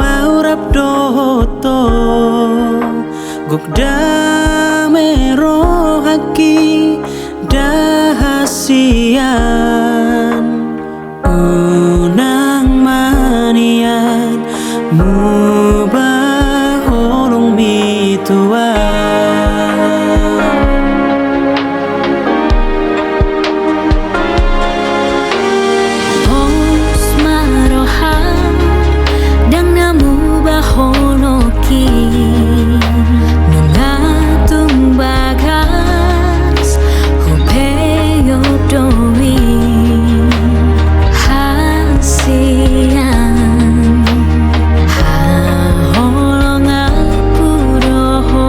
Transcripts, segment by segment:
aurap doto gok damero haki dahasian unang manian mubah holong mituan Os marohan dang namu bahonoki mengatung bagas hupeyo doi hasian haholong aku doho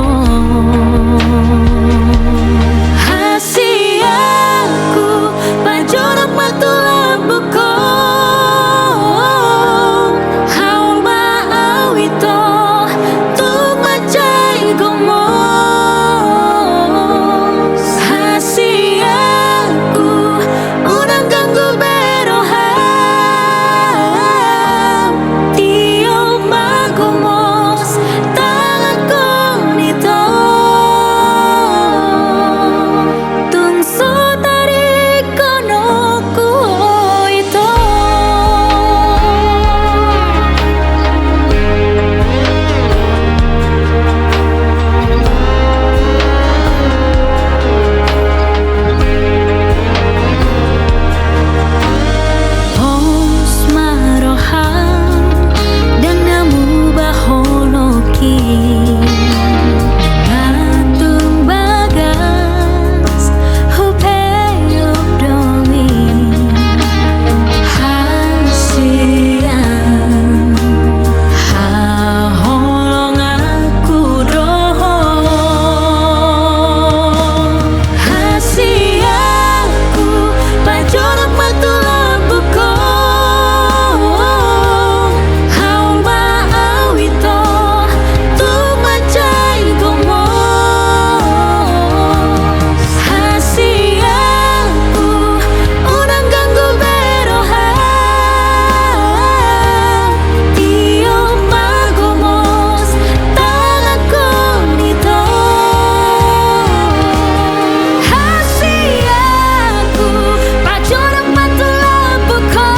hasiaku pajorak matula buko haul maawito tumacay gomos hasiaku unang ganggu beroham tio magomos tanganku nito tungso tarik konoku ito Os marohan dang namu baholoki mengatung bagas hupeyo doi hasian haholong aku doho hasiaku pajorak matula buko haul maawito tumacay gomos hasiaku unang ganggu beroham tio magomos tanganku nito hasiaku pajorak matula buko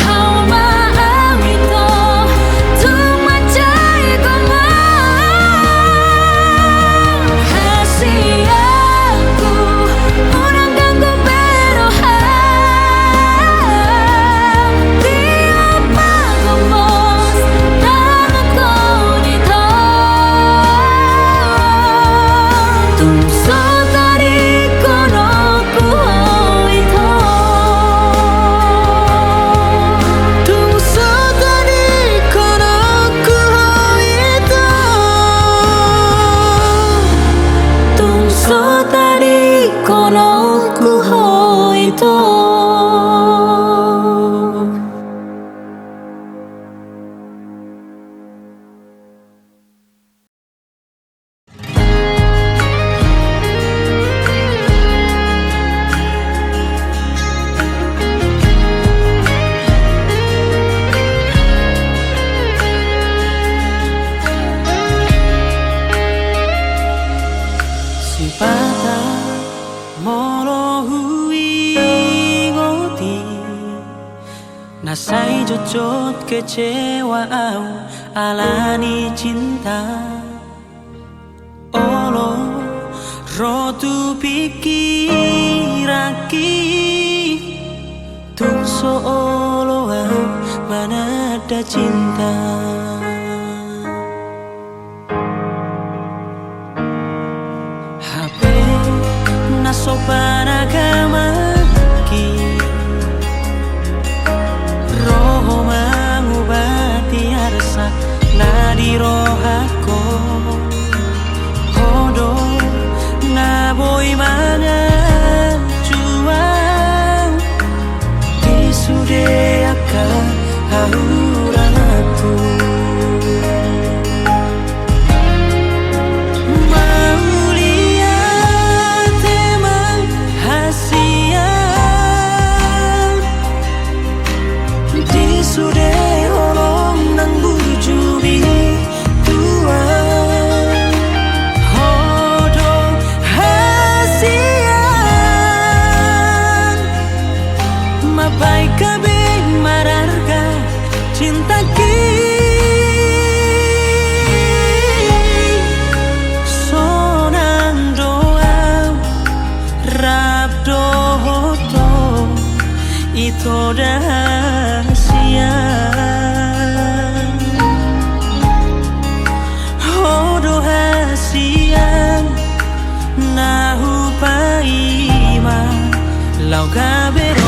haul maawito tumacay gomos hasiaku unang ganggu beroham tio magomos tanganku nito tungso tarik konoku ito tungso tarik konoku ito tungso tarik konoku ito si pata molo hui ngoti nasai jojot kecewa au alani cinta olo rotu pikiraki tungso olo au mana ada cinta HP nasopan agama ki roho mengobati rasa nadi rohako hodo ngaboy mangan cuang isude akan hauratu rahasia. Oh rahasia na hupaima lau kabero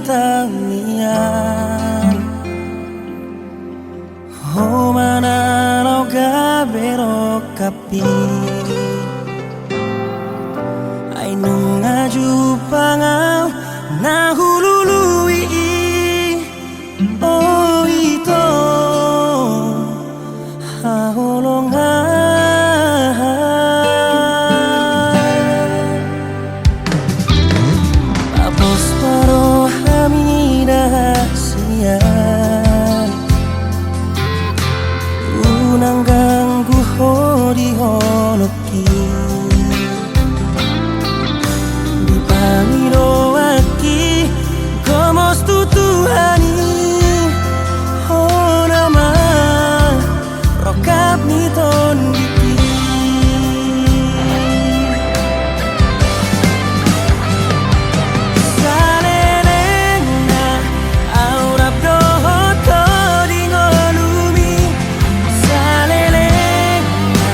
tamian ho mana no gabero kapi ai nunga jupangau na hulului oh ito haholongan tapos paro hamida sian unang ganggu hodi holoki di pamiro aki komos tutuhani oh nama rokap ni ton diki salelena aurap doho to di ngolumi salelena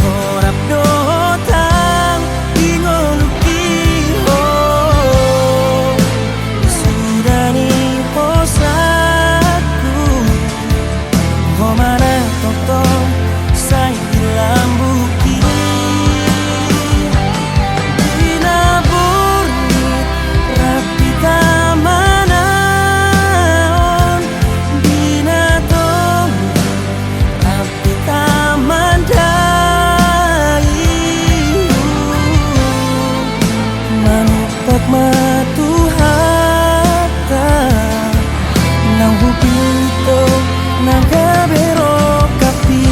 horap doho tang di ngoluki oh sudani posaku ho mana toto say dilambuki dinaburnit rapi tamanaon dinatong rapi tamandayu manupak matuhata nang hupito nagabero kapi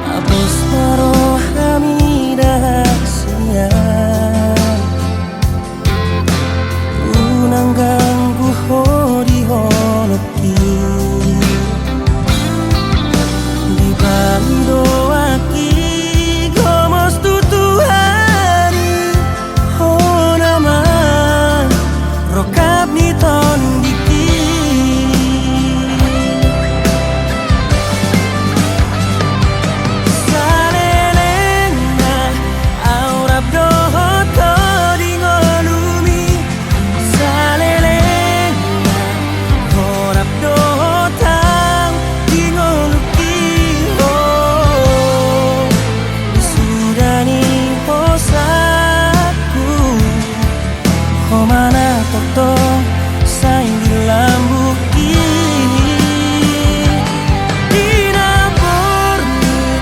tapos paro hamida sian unang ganggu hodi holoki di bando aki komos tutuhani ho nama rokap ni ton diki salelena aurap doho to di ngolumi salelena horap doho tang di ngoluki oh sudani posaku ho mana toto say dilambuki dinaburnit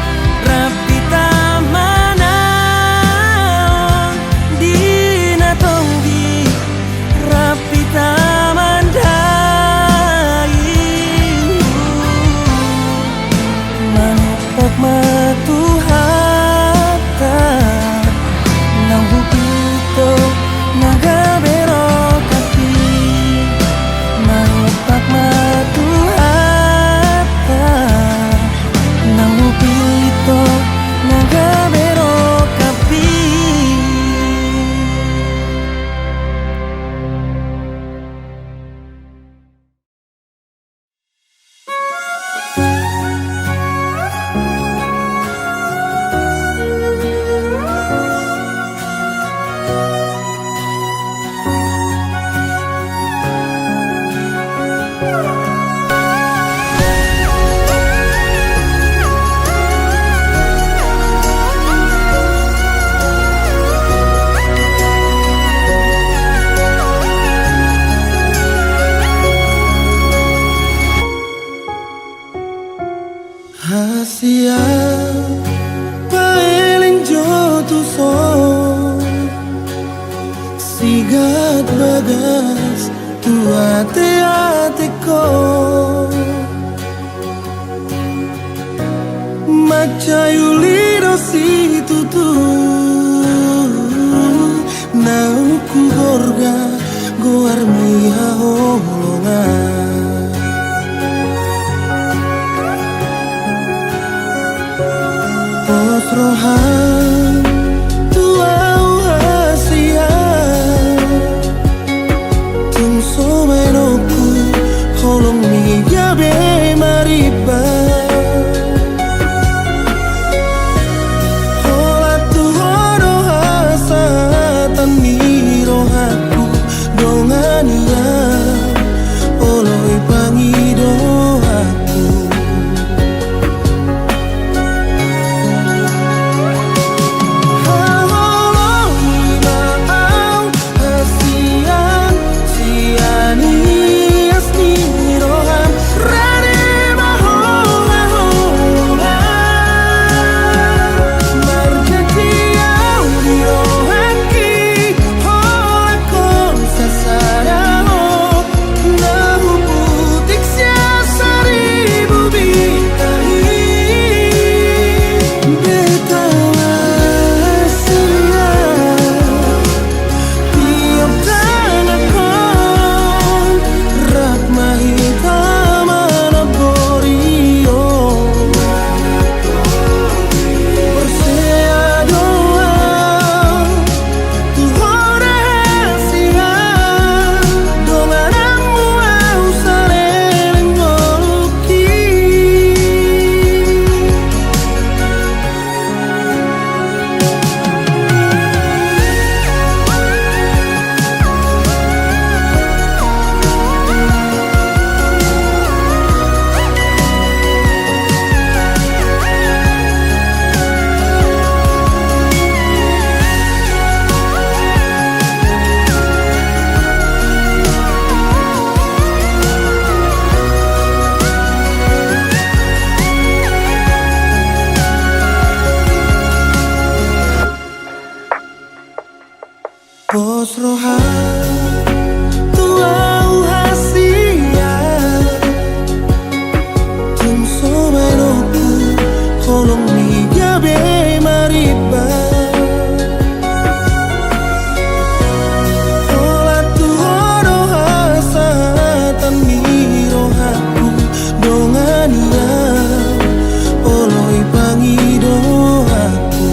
rapi tamanaon dinatonggi rapi tamandayu manupak matuhata nang hupito nagabero kapi manupak matuhata nang hupito nagabero kapi Hasia paeling jotu so sigat bagas tu ate ko macayuliro si tutu na Armia holongan Osrohan tuau hasian Tung somenoku holong miya be mariba Osrohan tuau hasian Tung somenoku holong miya be mariba Ola tu horo hasatan mirohaku dongania oloi pangidohaku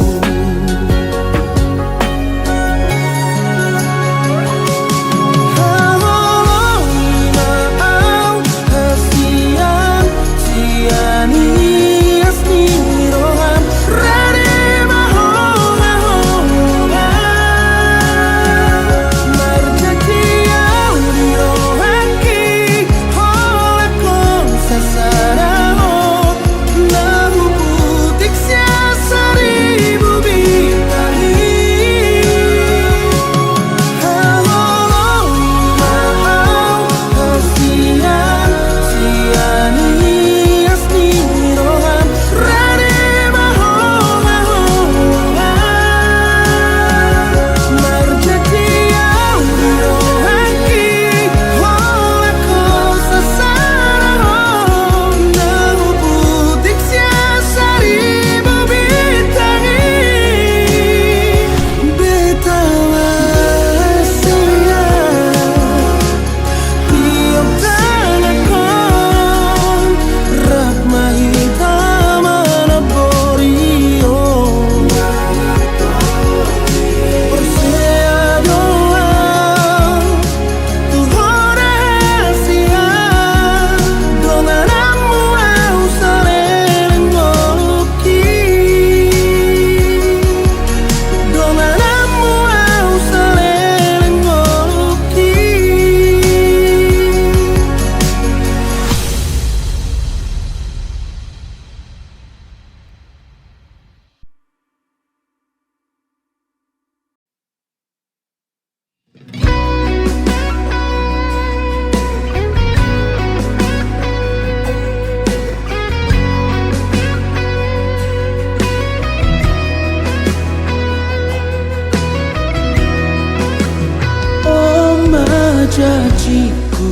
Janjiku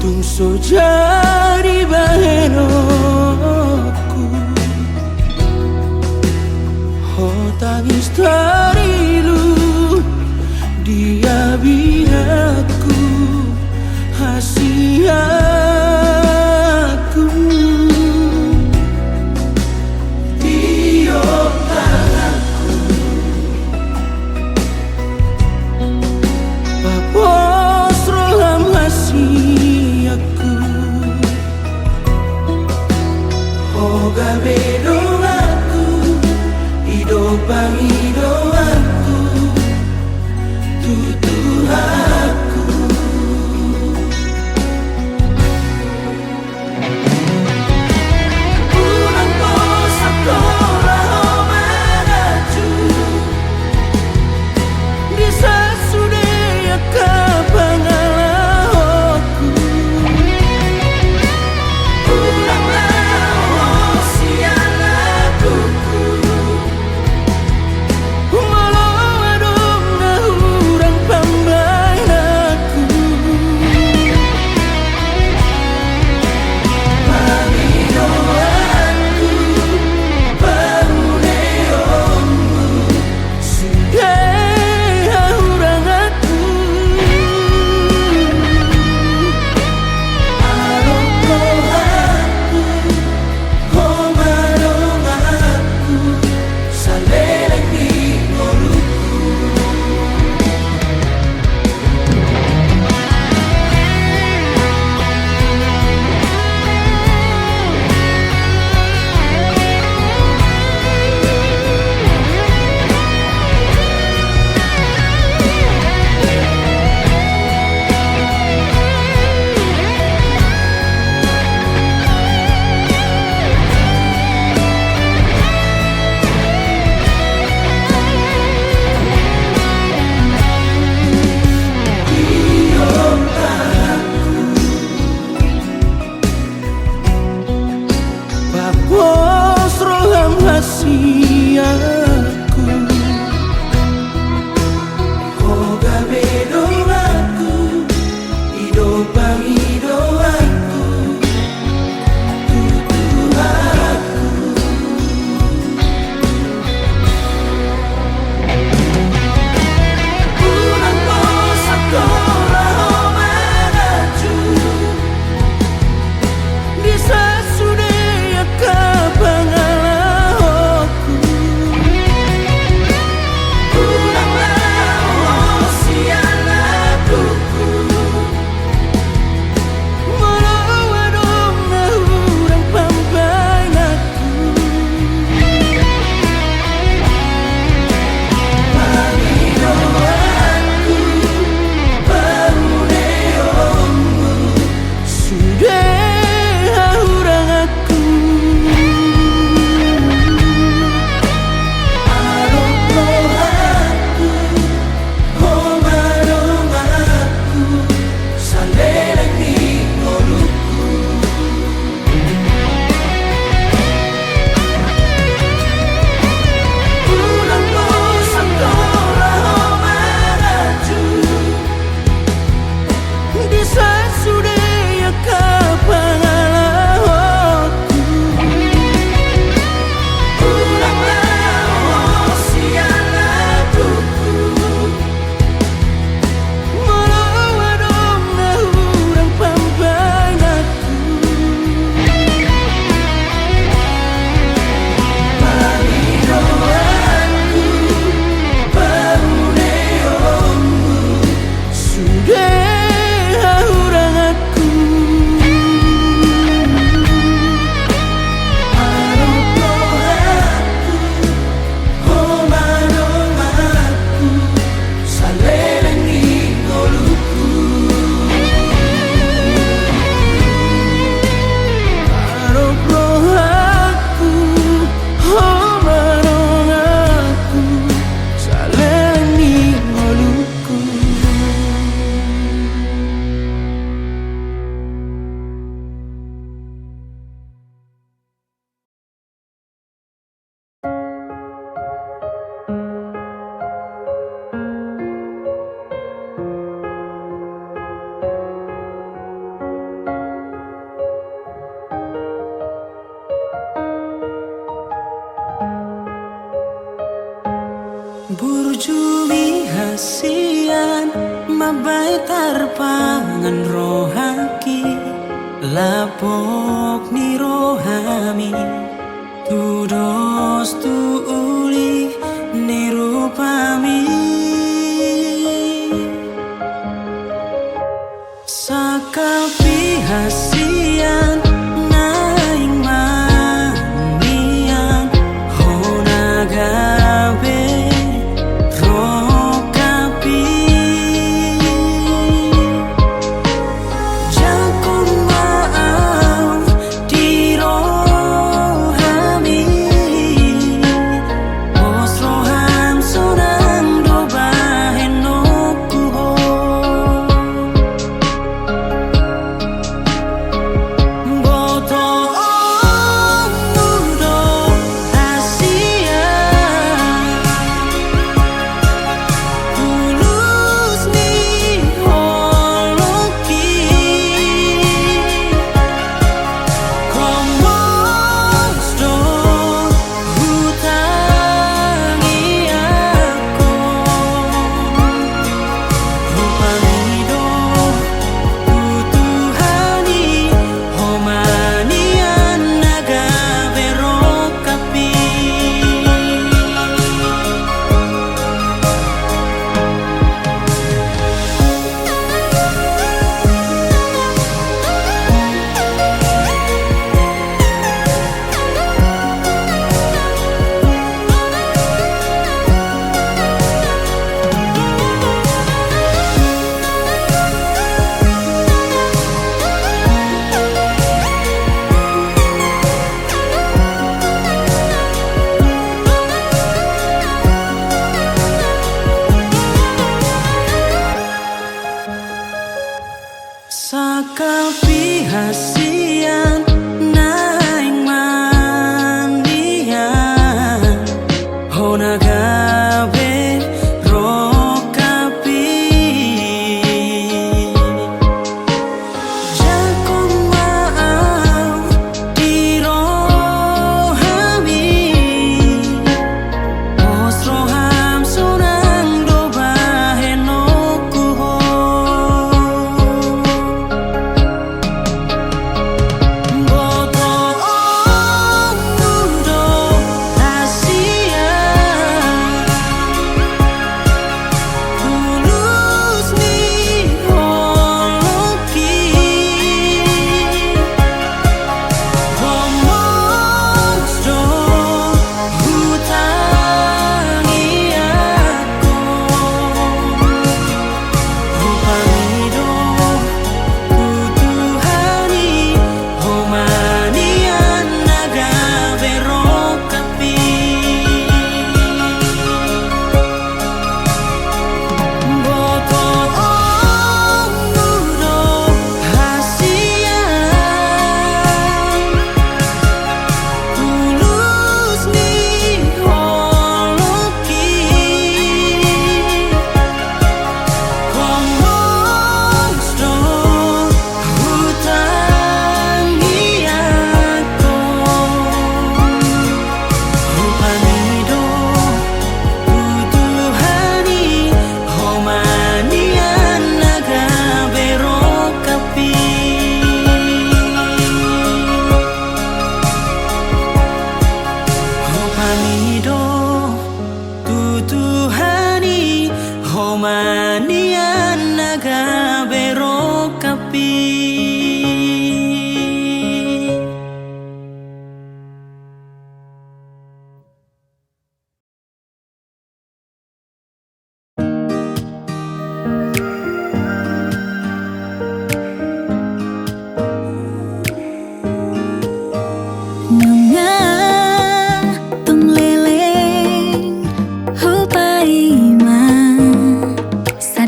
tung so jadi bahenokku Ho tangis darilu Burjumi hasian mabai tarpangan rohaki lapok ni rohami tudos tu uli ni rupami sakapi hasian naing manian honagabe sakapi hasian naing mandian honagabe rokapi jakong maau di rohami os roham sunang dobahen okuho Homanian nagabe rokapi.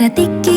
Tik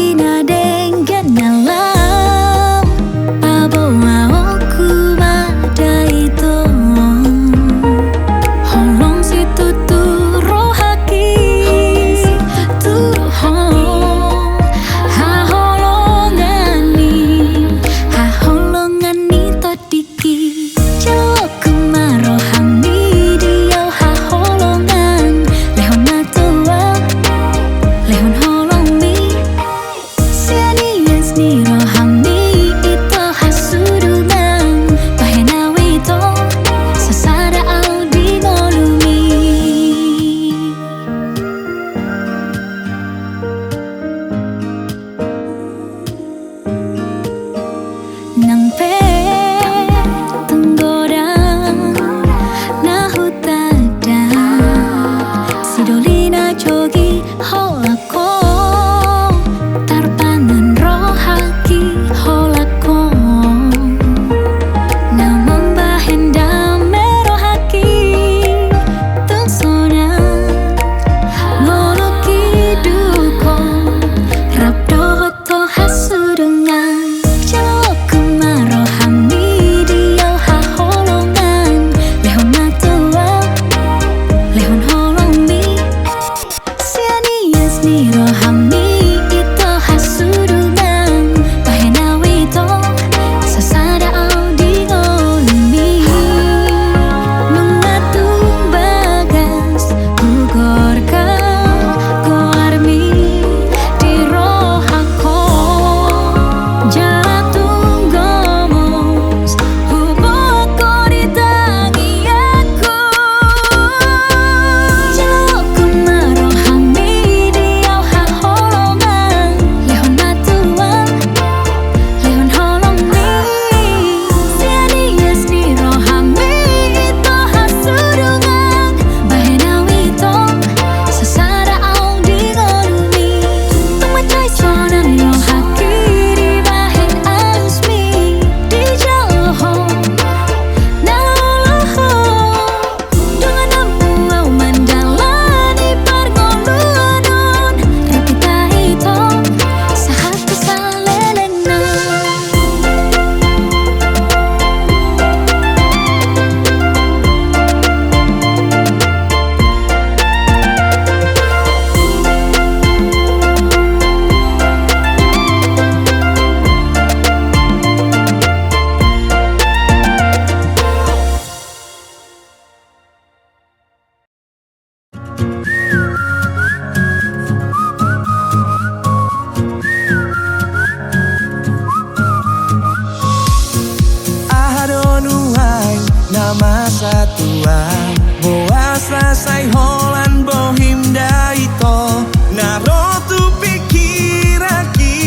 Nama satuan Boas rasai holan bohim daito Narotu pikiraki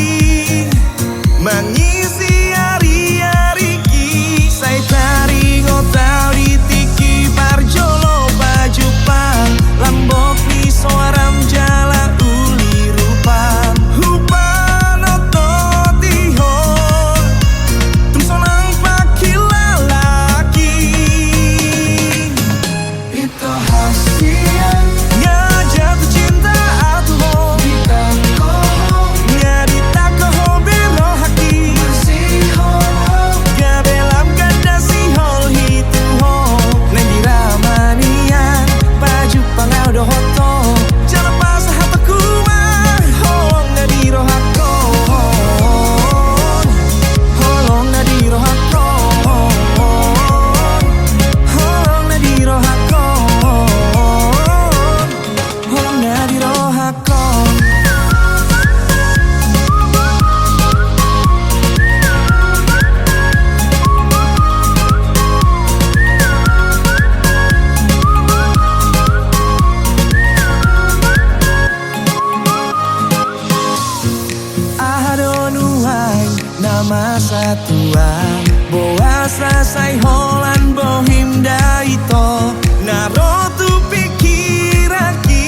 Mengisi hari-hari ki Sai tari ngotau ditiki Parjolo pajupang Lambok ni soaram jala uli rupam Hupan ototihon Tumsonang pakilalaki Itu hasian Ngajak cinta atuho Ditakoho Ngaditakoho berohaki Masihono Gabelam ganda sihol hituho Nendiramanian Baju pangau dohoto Jangan pas hataku mah Holong nadirohakon Holong nadirohakon Holong nadirohakon Holong nadirohakon Adonuai nama satuan Boas rasai holan bohim daito Narotu pikiraki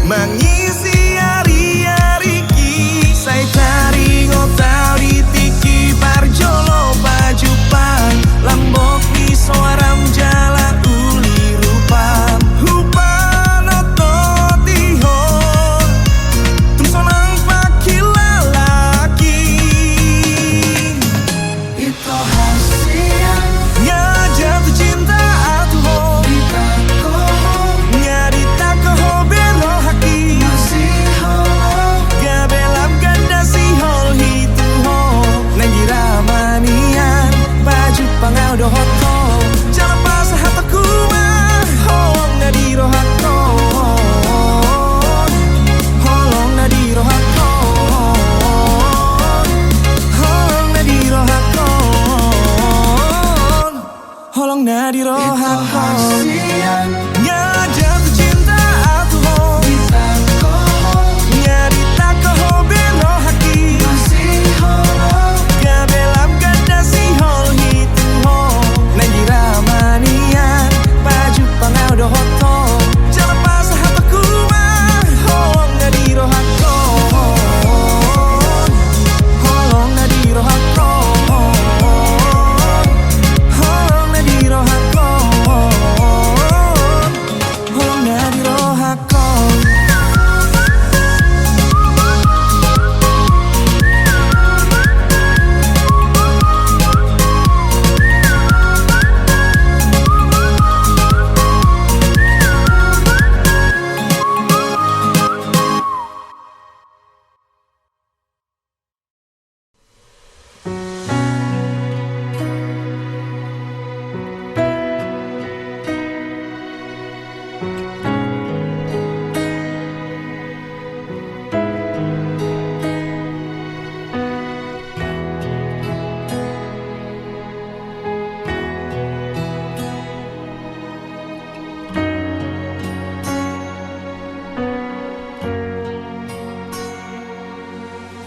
Mengisi hari-hari ki Sai tari ngotau ditiki Parjolo pajupang Lambok ni soaram jala uli rupam Hupan ototihon Tumsonang pakilalaki Itu hasian Ngajak cinta atuho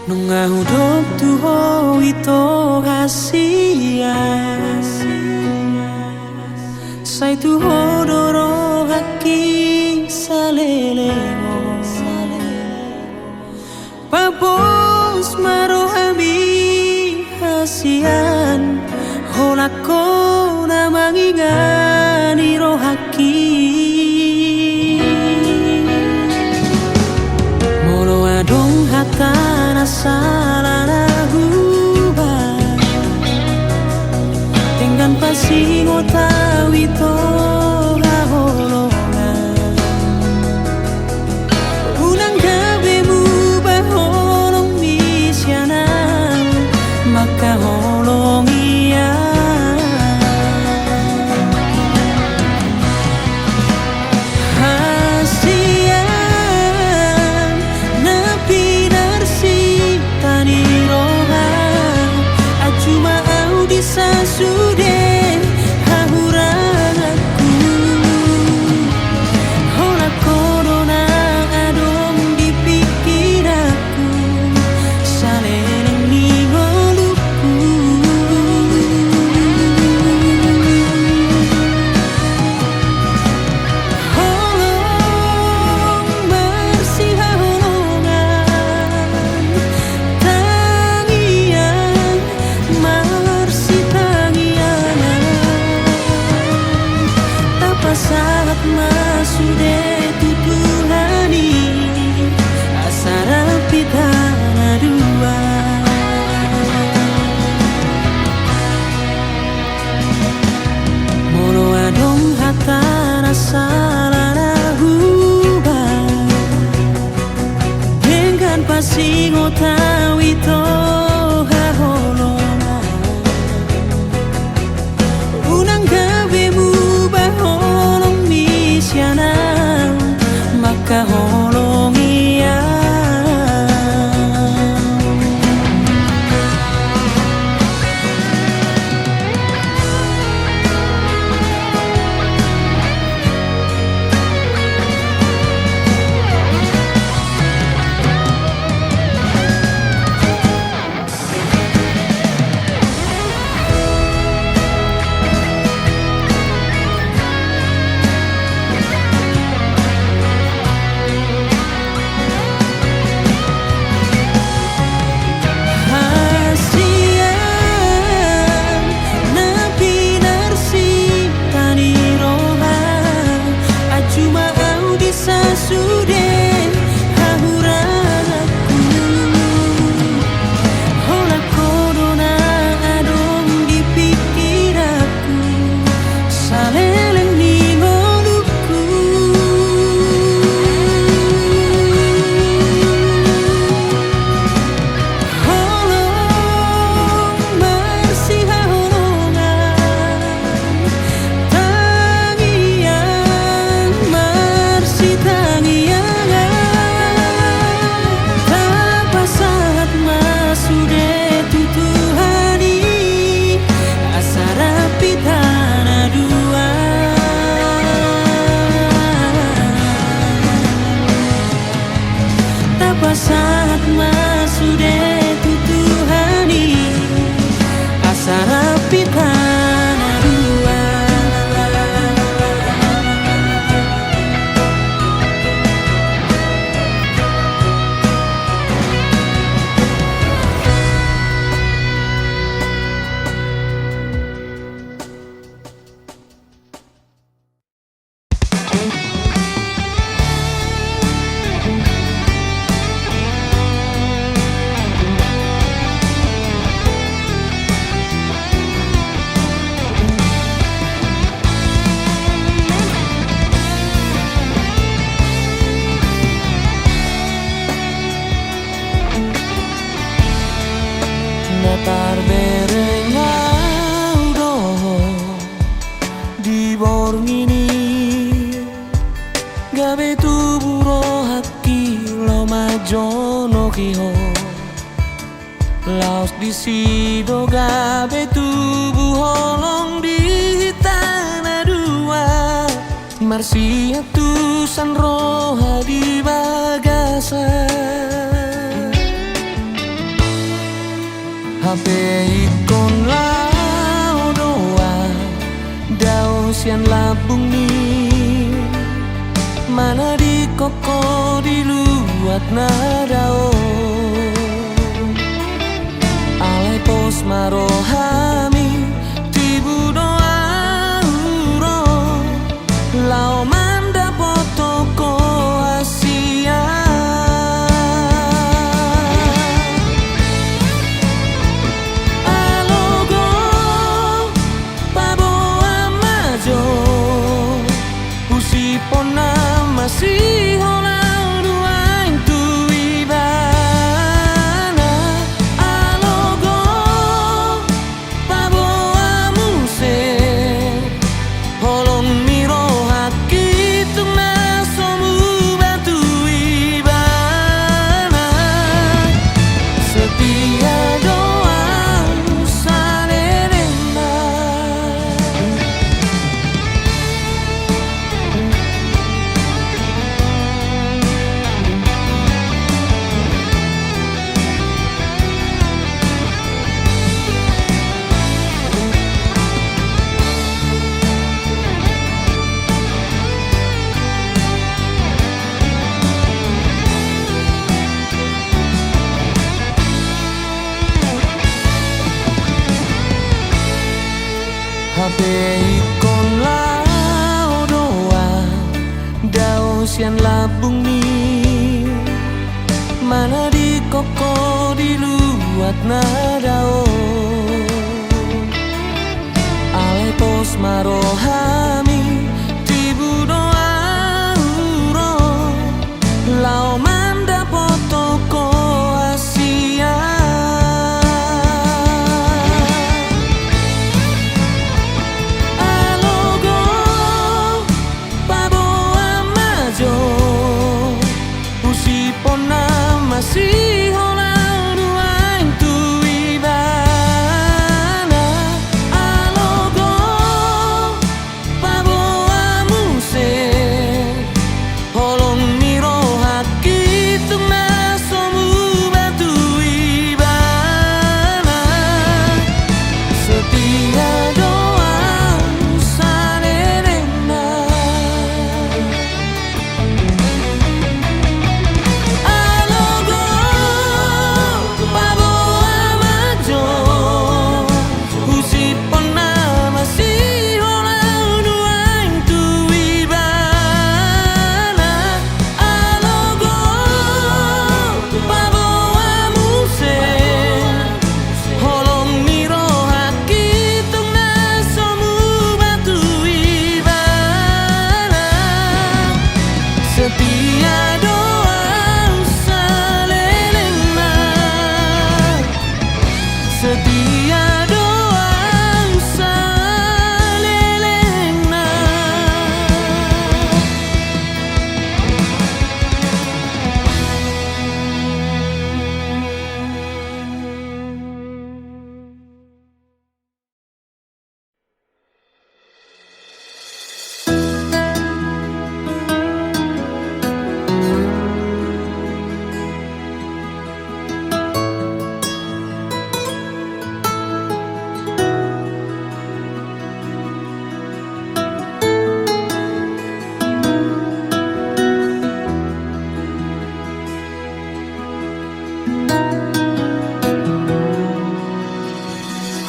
Nunga hudok tuho ito kasihan Sai tuho doro haki salelemo Papos marohami hasian Holako na mangingani rohaki Moro adong hatana salana hubah Dengan pasingo tawito gaholongan Unang gabi mu baholong misyanan Maka holong iya Sudah hahuran aku Hola corona adong dipikir aku Saleleng ningoluku Holong bersih holongan Tangian saat masude tutuhani asara pitana dua mono adong hatana salana hubah dengan pasingo tawito haholongan unang gawemu baholong misyanan maka holong iya sudah hahuran aku Hola corona adong dipikir aku Saleleng ningoluku Holong bersih holongan Tangian bersih sudah tutuhani asara pitana dua Tapa saat sudah tutuhani asara pitana dua Natar berengau doho di borngini gabe tuburo hati lo majono kiho laos di sido gabe tubu holong di tanah dua marsia tusan roha di bagasan HP ikon lao doa dao sian labung ni mana di koko di luat nadao alai pos marohami tibu doa uro lao manda potoko asia alogo paboa majo usipona masih holang duain tu ibana alogo paboa muse holong miro haki tung nasomu batu ibana setia doa salerena HP ikon lao doa dao sian labung ni mana di koko di luat nadao alai pos marohami tibu doa uro lao manda potoko asia alogo paboa majo usipona masih holang duain tu ibana alogo paboa muse holong miro haki tung nasomu batu ibana setia doa salerena alogo paboa majo usipona masih holang duain tu ibana alogo paboa muse holong miro haki tung nasomu batu ibana setia doa salerena setia doa salerena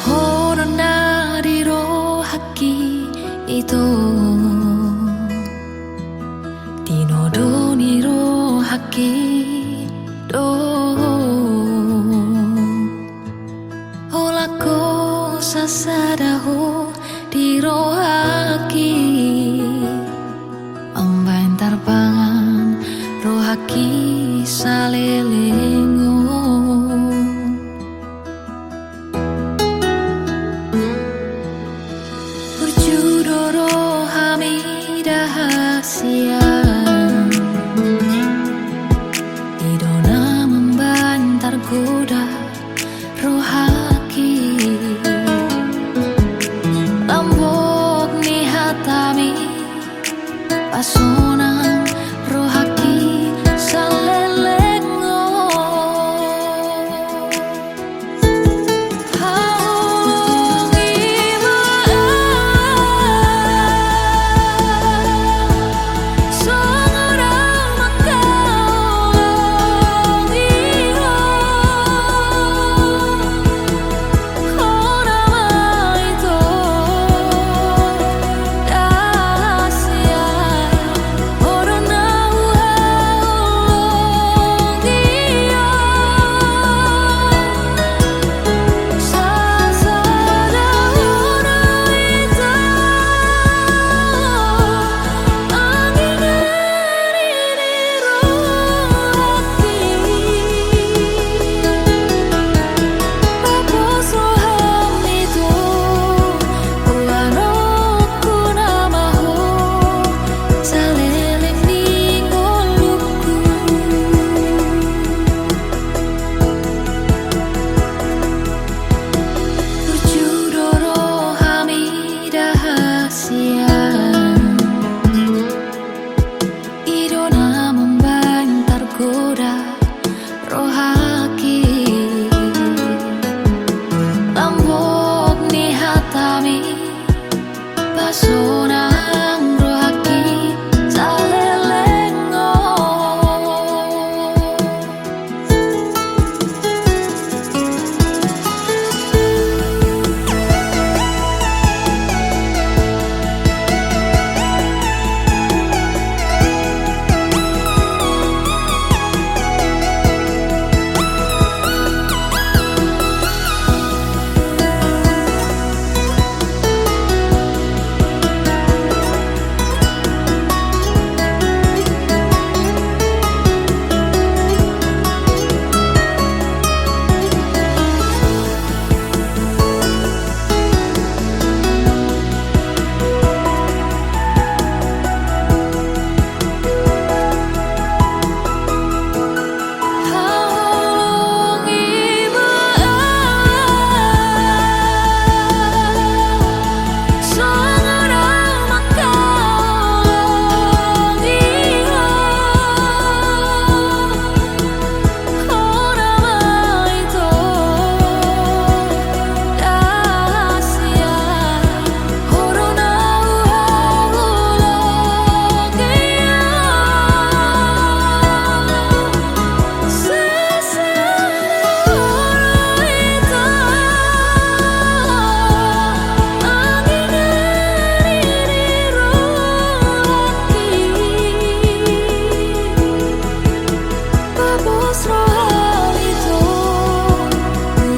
Horona di rohaki itu Dinodo ni rohaki do Holako sasadaho di rohaki Ambain tarpangan rohaki salelengo Berjudoro hamidah hasian Idona membantar goda rohaki Lambok ni hatami pasonang rohaki salelengo Babos rohalito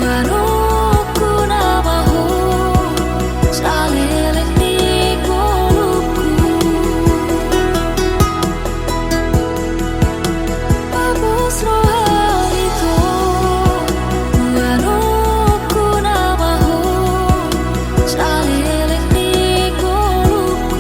Buaroku namaho Saleleng ni goluku Babos rohalito Buaroku namaho Saleleng ni goluku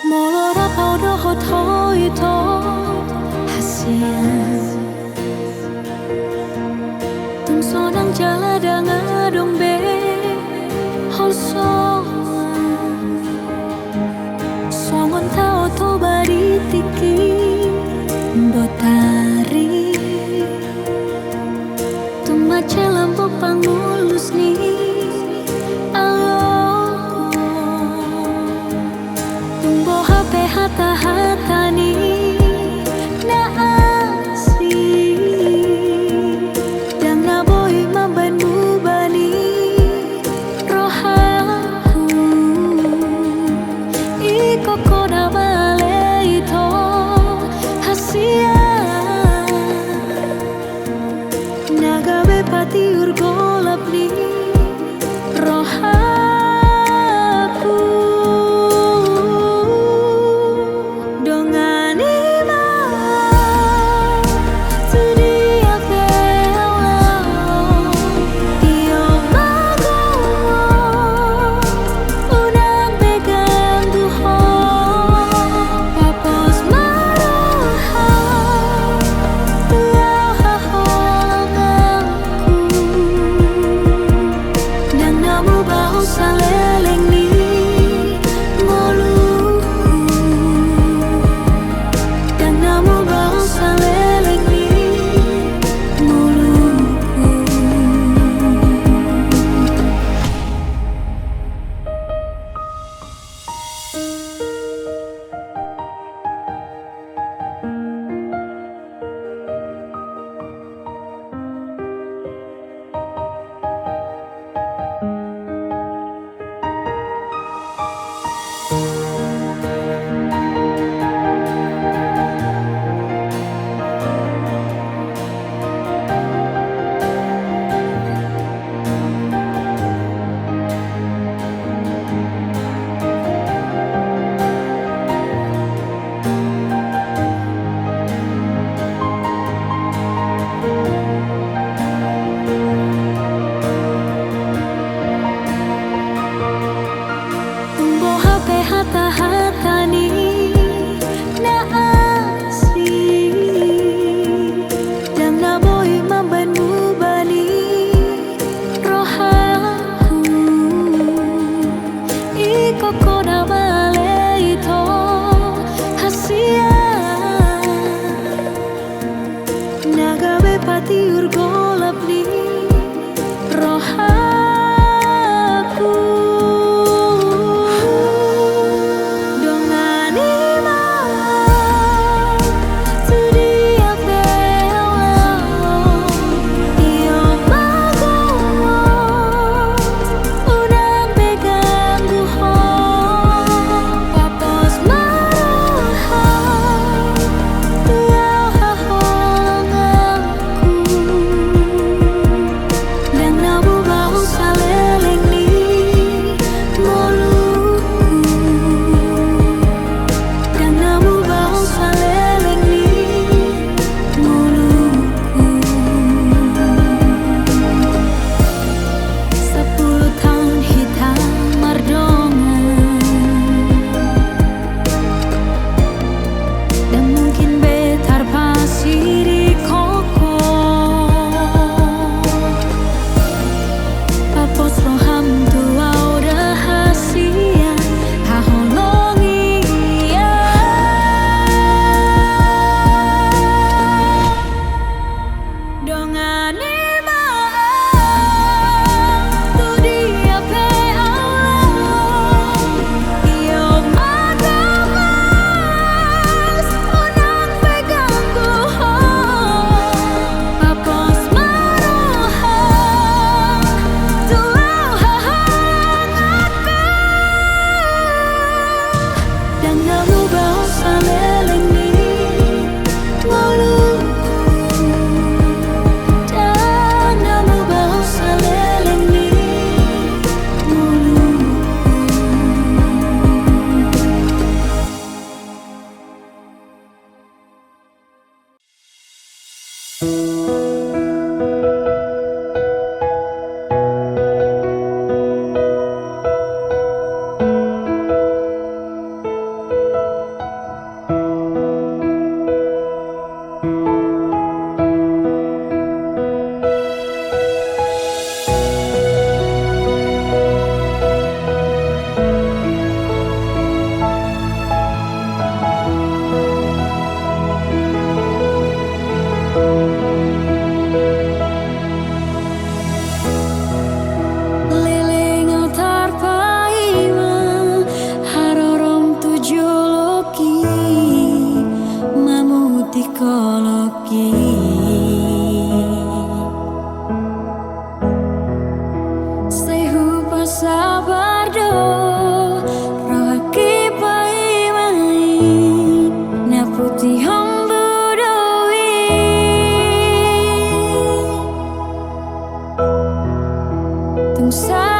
Molora paudo hotoi to hasian Tum sonang jala danga dombe Hoso Songon tao to bari tiki Botari Tum mace lampu pangulus ni Tumbo HP hata-hata ni na asli Dan na boy mabanmu bani rohaku Iko koda bale ito hasia Nagabe pati urgolap ni rohaku Bahu ngani tu dia pe Allah iyo mata mas unang pegang ku apos marohang tulau hahangatku dan namu bahasa melengi waluku dan namu bahasa melengi waluku. Leleng altar paima harorom tujuh loki mamuti koloki sehu pasabar do rohaki paimai naputi hambu doi tung sa